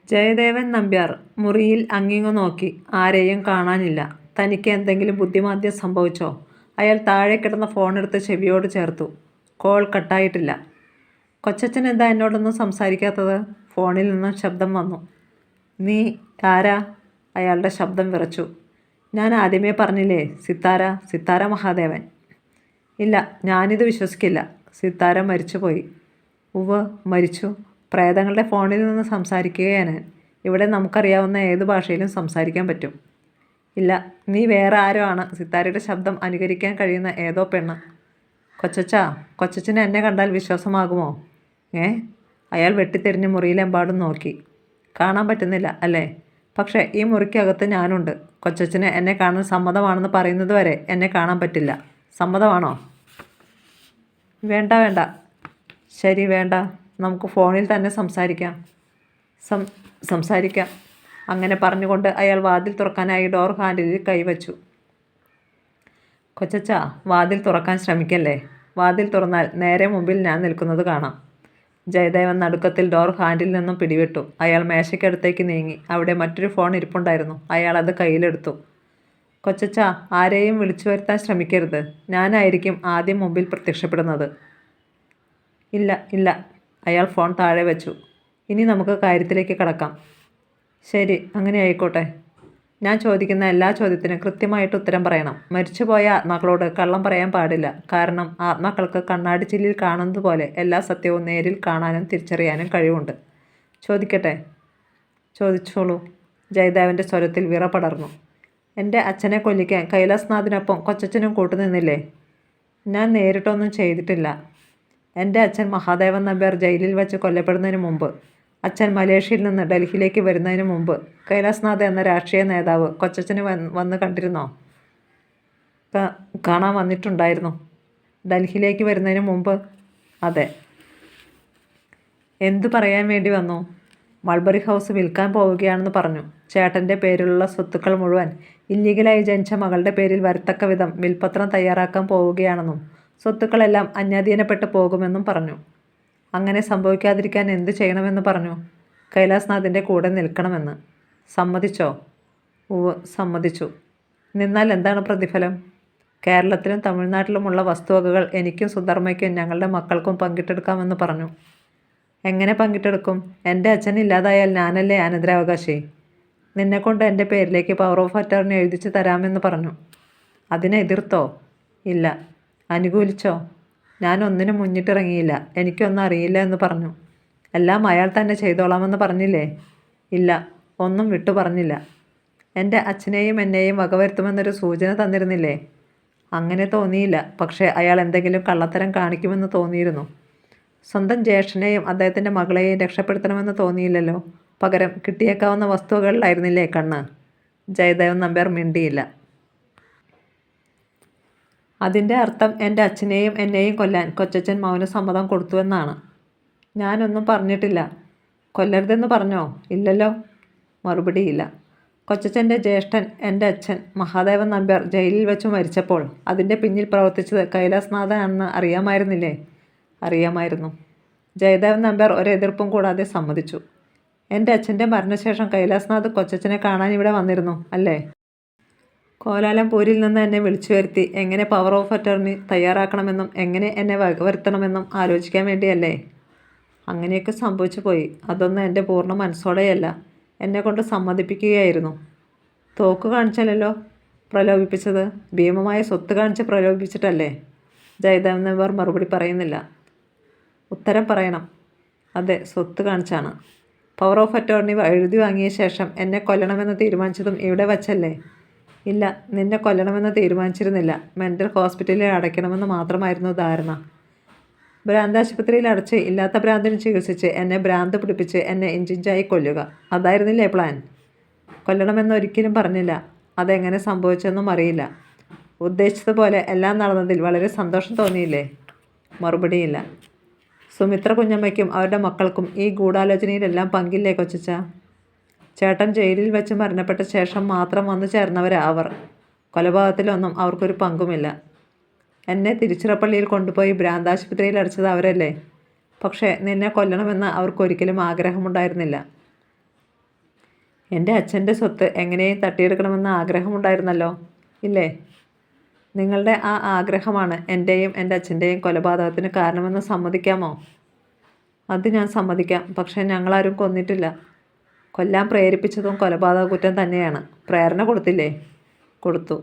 ജയദേവൻ നമ്പ്യാർ മുറിയിൽ അങ്ങിങ്ങു നോക്കി. ആരെയും കാണാനില്ല. തനിക്ക് എന്തെങ്കിലും ബുദ്ധിമാന്ദ്യം സംഭവിച്ചോ? അയാൾ താഴെ കിടന്ന ഫോണെടുത്ത് ചെവിയോട് ചേർത്തു. കോൾ കട്ടായിട്ടില്ല. കൊച്ചച്ഛൻ എന്താ എന്നോടൊന്നും സംസാരിക്കാത്തത്? ഫോണിൽ നിന്നും ശബ്ദം വന്നു. നീ ആരാ? അയാളുടെ ശബ്ദം വിറച്ചു. ഞാൻ ആദ്യമേ പറഞ്ഞില്ലേ, സിത്താര മഹാദേവൻ. ഇല്ല, ഞാനിത് വിശ്വസിക്കില്ല. സിത്താര മരിച്ചുപോയി. ഉവ്വ്, മരിച്ചു. പ്രേതങ്ങളുടെ ഫോണിൽ നിന്ന് സംസാരിക്കുകയാണ് ഞാൻ. ഇവിടെ നമുക്കറിയാവുന്ന ഏത് ഭാഷയിലും സംസാരിക്കാൻ പറ്റും. ഇല്ല, നീ വേറെ ആരോ ആണ്. സിത്താരയുടെ ശബ്ദം അനുകരിക്കാൻ കഴിയുന്ന ഏതോ പെണ്ണ്. കൊച്ചച്ഛന് എന്നെ കണ്ടാൽ വിശ്വാസമാകുമോ? അയാൾ വെട്ടിത്തിരിഞ്ഞ് മുറിയിലെമ്പാടും നോക്കി. കാണാൻ പറ്റുന്നില്ല അല്ലേ? പക്ഷേ ഈ മുറിക്കകത്ത് ഞാനുണ്ട്. കൊച്ചച്ഛന് എന്നെ കാണാൻ സമ്മതമാണെന്ന് പറയുന്നത് വരെ എന്നെ കാണാൻ പറ്റില്ല. സമ്മതമാണോ? വേണ്ട. ശരി, വേണ്ട. നമുക്ക് ഫോണിൽ തന്നെ സംസാരിക്കാം. അങ്ങനെ പറഞ്ഞുകൊണ്ട് അയാൾ വാതിൽ തുറക്കാനായി ഡോർ ഹാൻഡിലിൽ കൈവച്ചു. കൊച്ചച്ച, വാതിൽ തുറക്കാൻ ശ്രമിക്കല്ലേ. വാതിൽ തുറന്നാൽ നേരെ മുമ്പിൽ ഞാൻ നിൽക്കുന്നത് കാണാം. ജയദേവൻ നടുക്കത്തിൽ ഡോർ ഹാൻഡിൽ നിന്നും പിടിവിട്ടു. അയാൾ മേശയ്ക്കടുത്തേക്ക് നീങ്ങി. അവിടെ മറ്റൊരു ഫോൺ ഇരിപ്പുണ്ടായിരുന്നു. അയാൾ അത് കയ്യിലെടുത്തു. കൊച്ചച്ച, ആരെയും വിളിച്ചു വരുത്താൻ ശ്രമിക്കരുത്. ഞാനായിരിക്കും ആദ്യം മുമ്പിൽ പ്രത്യക്ഷപ്പെടുന്നത്. ഇല്ല. അയാൾ ഫോൺ താഴെ വെച്ചു. ഇനി നമുക്ക് കാര്യത്തിലേക്ക് കടക്കാം. ശരി, അങ്ങനെ ആയിക്കോട്ടെ. ഞാൻ ചോദിക്കുന്ന എല്ലാ ചോദ്യത്തിനും കൃത്യമായിട്ട് ഉത്തരം പറയണം. മരിച്ചുപോയ ആത്മാക്കളോട് കള്ളം പറയാൻ പാടില്ല. കാരണം ആത്മാക്കൾക്ക് കണ്ണാടി ചില്ലിൽ കാണുന്നത് പോലെ എല്ലാ സത്യവും നേരിൽ കാണാനും തിരിച്ചറിയാനും കഴിവുണ്ട്. ചോദിക്കട്ടെ? ചോദിച്ചോളൂ. ജയദേവൻ്റെ സ്വരത്തിൽ വിറ പടർന്നു. എൻ്റെ അച്ഛനെ കൊല്ലിക്കാൻ കൈലാസ്നാഥിനൊപ്പം കൊച്ചച്ഛനും കൂട്ടുനിന്നില്ലേ? ഞാൻ നേരിട്ടൊന്നും ചെയ്തിട്ടില്ല. എൻ്റെ അച്ഛൻ മഹാദേവൻ നമ്പ്യാർ ജയിലിൽ വെച്ച് കൊല്ലപ്പെടുന്നതിന് മുമ്പ്, അച്ഛൻ മലേഷ്യയിൽ നിന്ന് ഡൽഹിയിലേക്ക് വരുന്നതിന് മുമ്പ് കൈലാസ്നാഥ് എന്ന രാഷ്ട്രീയ നേതാവ് കൊച്ചച്ഛന് വന്ന് കണ്ടിരുന്നോ? കാണാൻ വന്നിട്ടുണ്ടായിരുന്നു. ഡൽഹിയിലേക്ക് വരുന്നതിന് മുമ്പ്? അതെ. എന്തു പറയാൻ വേണ്ടി വന്നു? മൾബറി ഹൗസ് വിൽക്കാൻ പോവുകയാണെന്ന് പറഞ്ഞു. ചേട്ടൻ്റെ പേരിലുള്ള സ്വത്തുക്കൾ മുഴുവൻ ഇല്ലീഗലായി ജനിച്ച മകളുടെ പേരിൽ വരത്തക്ക വിധം വിൽപ്പത്രം തയ്യാറാക്കാൻ പോവുകയാണെന്നും സ്വത്തുക്കളെല്ലാം അന്യാധീനപ്പെട്ടു പോകുമെന്നും പറഞ്ഞു. അങ്ങനെ സംഭവിക്കാതിരിക്കാൻ എന്തു ചെയ്യണമെന്ന് പറഞ്ഞു? കൈലാസ്നാഥിൻ്റെ കൂടെ നിൽക്കണമെന്ന്. സമ്മതിച്ചോ? ഉവ്വ്, സമ്മതിച്ചു. നിന്നാൽ എന്താണ് പ്രതിഫലം? കേരളത്തിലും തമിഴ്നാട്ടിലുമുള്ള വസ്തുവകകൾ എനിക്കും സുധർമ്മയ്ക്കും ഞങ്ങളുടെ മക്കൾക്കും പങ്കിട്ടെടുക്കാമെന്ന് പറഞ്ഞു. എങ്ങനെ പങ്കിട്ടെടുക്കും? എൻ്റെ അച്ഛൻ ഇല്ലാതായാൽ ഞാനല്ലേ അനന്തരാവകാശി. നിന്നെക്കൊണ്ട് എൻ്റെ പേരിലേക്ക് പവർ ഓഫ് അറ്റോർണി എഴുതിച്ചു തരാമെന്ന് പറഞ്ഞു. അതിനെ എതിർത്തോ? ഇല്ല. അനുകൂലിച്ചോ? ഞാൻ ഒന്നിനും മുന്നിട്ടിറങ്ങിയില്ല. എനിക്കൊന്നും അറിയില്ല എന്ന് പറഞ്ഞു. എല്ലാം അയാൾ തന്നെ ചെയ്തോളാമെന്ന് പറഞ്ഞില്ലേ? ഇല്ല, ഒന്നും വിട്ടു പറഞ്ഞില്ല. എൻ്റെ അച്ഛനെയും എന്നെയും വകവരുത്തുമെന്നൊരു സൂചന തന്നിരുന്നില്ലേ? അങ്ങനെ തോന്നിയില്ല. പക്ഷേ അയാൾ എന്തെങ്കിലും കള്ളത്തരം കാണിക്കുമെന്ന് തോന്നിയിരുന്നു. സ്വന്തം ജ്യേഷ്ഠനെയും അദ്ദേഹത്തിൻ്റെ മകളെയും രക്ഷപ്പെടുത്തണമെന്ന് തോന്നിയില്ലല്ലോ. പകരം കിട്ടിയേക്കാവുന്ന വസ്തുവകളിലായിരുന്നില്ലേ കണ്ണ്? ജയദേവൻ നമ്പ്യാർ മിണ്ടിയില്ല. അതിൻ്റെ അർത്ഥം എൻ്റെ അച്ഛനെയും എന്നെയും കൊല്ലാൻ കൊച്ചച്ഛൻ മൗനസമ്മതം കൊടുത്തുവെന്നാണ്. ഞാനൊന്നും പറഞ്ഞിട്ടില്ല. കൊല്ലരുതെന്ന് പറഞ്ഞോ? ഇല്ലല്ലോ. മറുപടിയില്ല. കൊച്ചച്ഛൻ്റെ ജ്യേഷ്ഠൻ എൻ്റെ അച്ഛൻ മഹാദേവൻ നമ്പ്യാർ ജയിലിൽ വെച്ച് മരിച്ചപ്പോൾ അതിൻ്റെ പിന്നിൽ പ്രവർത്തിച്ചത് കൈലാസ്നാഥനാണെന്ന് അറിയാമായിരുന്നില്ലേ? അറിയാമായിരുന്നു. ജയദേവൻ നമ്പ്യാർ ഒരെതിർപ്പും കൂടാതെ സമ്മതിച്ചു. എൻ്റെ അച്ഛൻ്റെ മരണശേഷം കൈലാസ്നാഥ് കൊച്ചച്ഛനെ കാണാൻ ഇവിടെ വന്നിരുന്നു അല്ലേ? കോലാലംപൂരിൽ നിന്ന് എന്നെ വിളിച്ചു വരുത്തി എങ്ങനെ പവർ ഓഫ് അറ്റോർണി തയ്യാറാക്കണമെന്നും എങ്ങനെ എന്നെ വകവരുത്തണമെന്നും ആലോചിക്കാൻ വേണ്ടിയല്ലേ? അങ്ങനെയൊക്കെ സംഭവിച്ചു പോയി. അതൊന്നും എൻ്റെ പൂർണ്ണ മനസ്സോടെയല്ല. എന്നെക്കൊണ്ട് സമ്മതിപ്പിക്കുകയായിരുന്നു. തോക്ക് കാണിച്ചല്ലോ പ്രലോഭിപ്പിച്ചത്. ഭീമമായ സ്വത്ത് കാണിച്ച് പ്രലോഭിപ്പിച്ചിട്ടല്ലേ? ജയദേവൻ നമ്പ്യാർ മറുപടി പറയുന്നില്ല. ഉത്തരം പറയണം. അതെ, സ്വത്ത് കാണിച്ചാണ്. പവർ ഓഫ് അറ്റോർണി എഴുതി വാങ്ങിയ ശേഷം എന്നെ കൊല്ലണമെന്ന് തീരുമാനിച്ചതും ഇവിടെ വച്ചല്ലേ? ഇല്ല, നിന്നെ കൊല്ലണമെന്ന് തീരുമാനിച്ചിരുന്നില്ല. മെൻ്റൽ ഹോസ്പിറ്റലിൽ അടയ്ക്കണമെന്ന് മാത്രമായിരുന്നു ധാരണ. ഭ്രാന്താശുപത്രിയിൽ അടച്ച് ഇല്ലാത്ത ഭ്രാന്തിന് ചികിത്സിച്ച് എന്നെ ഭ്രാന്ത് പിടിപ്പിച്ച് എന്നെ ഇഞ്ചിഞ്ചായി കൊല്ലുക, അതായിരുന്നില്ലേ പ്ലാൻ? കൊല്ലണമെന്ന് ഒരിക്കലും പറഞ്ഞില്ല. അതെങ്ങനെ സംഭവിച്ചെന്നും അറിയില്ല. ഉദ്ദേശിച്ചതുപോലെ എല്ലാം നടന്നതിൽ വളരെ സന്തോഷം തോന്നിയില്ലേ? മറുപടിയില്ല. സുമിത്ര കുഞ്ഞമ്മയ്ക്കും അവരുടെ മക്കൾക്കും ഈ ഗൂഢാലോചനയിലെല്ലാം പങ്കില്ലേ കൊച്ചച്ച? ചേട്ടൻ ജയിലിൽ വെച്ച് മരണപ്പെട്ട ശേഷം മാത്രം വന്നു ചേർന്നവരാ അവർ. കൊലപാതകത്തിലൊന്നും അവർക്കൊരു പങ്കുമില്ല. എന്നെ തിരുച്ചിറപ്പള്ളിയിൽ കൊണ്ടുപോയി ഭ്രാന്താശുപത്രിയിൽ അടച്ചത് അവരല്ലേ? പക്ഷേ നിന്നെ കൊല്ലണമെന്ന് അവർക്കൊരിക്കലും ആഗ്രഹമുണ്ടായിരുന്നില്ല. എൻ്റെ അച്ഛൻ്റെ സ്വത്ത് എങ്ങനെയും തട്ടിയെടുക്കണമെന്ന് ആഗ്രഹമുണ്ടായിരുന്നല്ലോ, ഇല്ലേ? നിങ്ങളുടെ ആ ആഗ്രഹമാണ് എൻ്റെയും എൻ്റെ അച്ഛൻ്റെയും കൊലപാതകത്തിന് കാരണമെന്ന് സമ്മതിക്കാമോ? അത് ഞാൻ സമ്മതിക്കാം. പക്ഷേ ഞങ്ങളാരും കൊന്നിട്ടില്ല. കൊല്ലാൻ പ്രേരിപ്പിച്ചതും കൊലപാതക കുറ്റം തന്നെയാണ്. പ്രേരണ കൊടുത്തില്ലേ? കൊടുത്തു.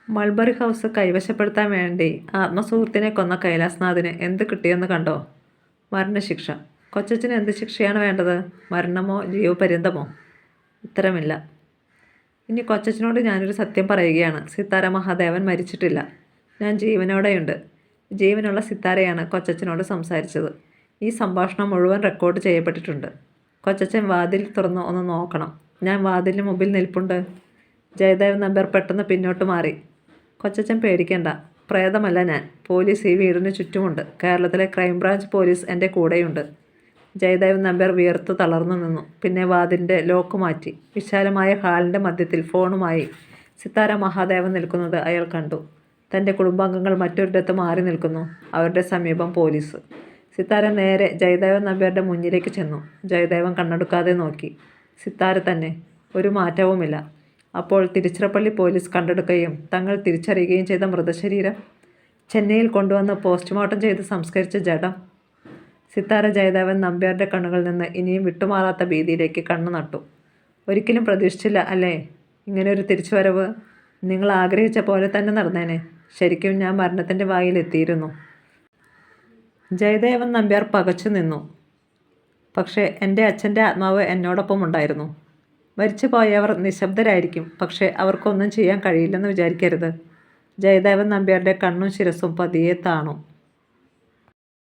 മൾബറി ഹൗസ് കൈവശപ്പെടുത്താൻ വേണ്ടി ആത്മസുഹൃത്തിനെ കൊന്ന കൈലാസ്നാഥിന് എന്ത് കിട്ടിയെന്ന് കണ്ടോ? മരണശിക്ഷ. കൊച്ചച്ഛന് എന്ത് ശിക്ഷയാണ് വേണ്ടത്? മരണമോ ജീവപര്യന്തമോ? ഉത്തരമില്ല. ഇനി കൊച്ചച്ഛനോട് ഞാനൊരു സത്യം പറയുകയാണ്. സിത്താര മഹാദേവൻ മരിച്ചിട്ടില്ല. ഞാൻ ജീവനോടെയുണ്ട്. ജീവനുള്ള സിത്താരയാണ് കൊച്ചച്ഛനോട് സംസാരിച്ചത്. ഈ സംഭാഷണം മുഴുവൻ റെക്കോർഡ് ചെയ്യപ്പെട്ടിട്ടുണ്ട്. കൊച്ചച്ഛൻ വാതിൽ തുറന്ന് ഒന്ന് നോക്കണം. ഞാൻ വാതിലിന് മുമ്പിൽ നിൽപ്പുണ്ട്. ജയദേവ് നമ്പ്യാർ പെട്ടെന്ന് പിന്നോട്ട് മാറി. കൊച്ചച്ഛൻ പേടിക്കേണ്ട. പ്രേതമല്ല ഞാൻ. പോലീസ് ഈ വീടിന് ചുറ്റുമുണ്ട്. കേരളത്തിലെ ക്രൈംബ്രാഞ്ച് പോലീസ് എൻ്റെ കൂടെയുണ്ട്. ജയദേവ് നമ്പ്യാർ വിയർത്തു തളർന്നു നിന്നു. പിന്നെ വാതിലിൻ്റെ ലോക്ക് മാറ്റി. വിശാലമായ ഹാളിൻ്റെ മധ്യത്തിൽ ഫോണുമായി സിത്താര മഹാദേവൻ നിൽക്കുന്നത് അയാൾ കണ്ടു. തൻ്റെ കുടുംബാംഗങ്ങൾ മറ്റൊരിടത്ത് മാറി നിൽക്കുന്നു. അവരുടെ സമീപം പോലീസ്. സിത്താര നേരെ ജയദേവൻ നമ്പ്യാരുടെ മുന്നിലേക്ക് ചെന്നു. ജയദേവൻ കണ്ണെടുക്കാതെ നോക്കി. സിത്താര തന്നെ. ഒരു മാറ്റവുമില്ല. അപ്പോൾ തിരുച്ചിറപ്പള്ളി പോലീസ് കണ്ടെടുക്കുകയും തങ്ങൾ തിരിച്ചറിയുകയും ചെയ്ത മൃതശരീരം, ചെന്നൈയിൽ കൊണ്ടുവന്ന് പോസ്റ്റ്മോർട്ടം ചെയ്ത് സംസ്കരിച്ച ജഡം. സിത്താര ജയദേവൻ നമ്പ്യാരുടെ കണ്ണുകളിൽ നിന്ന് ഇനിയും വിട്ടുമാറാത്ത ഭീതിയിലേക്ക് കണ്ണു നട്ടു. ഒരിക്കലും പ്രതീക്ഷിച്ചില്ല അല്ലേ ഇങ്ങനെയൊരു തിരിച്ചുവരവ്? നിങ്ങൾ ആഗ്രഹിച്ച പോലെ തന്നെ നടന്നേനെ. ശരിക്കും ഞാൻ മരണത്തിൻ്റെ വായിൽ എത്തിയിരുന്നു. ജയദേവൻ നമ്പ്യാർ പകച്ചു നിന്നു. പക്ഷേ എൻ്റെ അച്ഛൻ്റെ ആത്മാവ് എന്നോടൊപ്പം ഉണ്ടായിരുന്നു. മരിച്ചു പോയവർ നിശബ്ദരായിരിക്കും, പക്ഷേ അവർക്കൊന്നും ചെയ്യാൻ കഴിയില്ലെന്ന് വിചാരിക്കരുത്. ജയദേവൻ നമ്പ്യാരുടെ കണ്ണും ശിരസും പതിയെ താണു.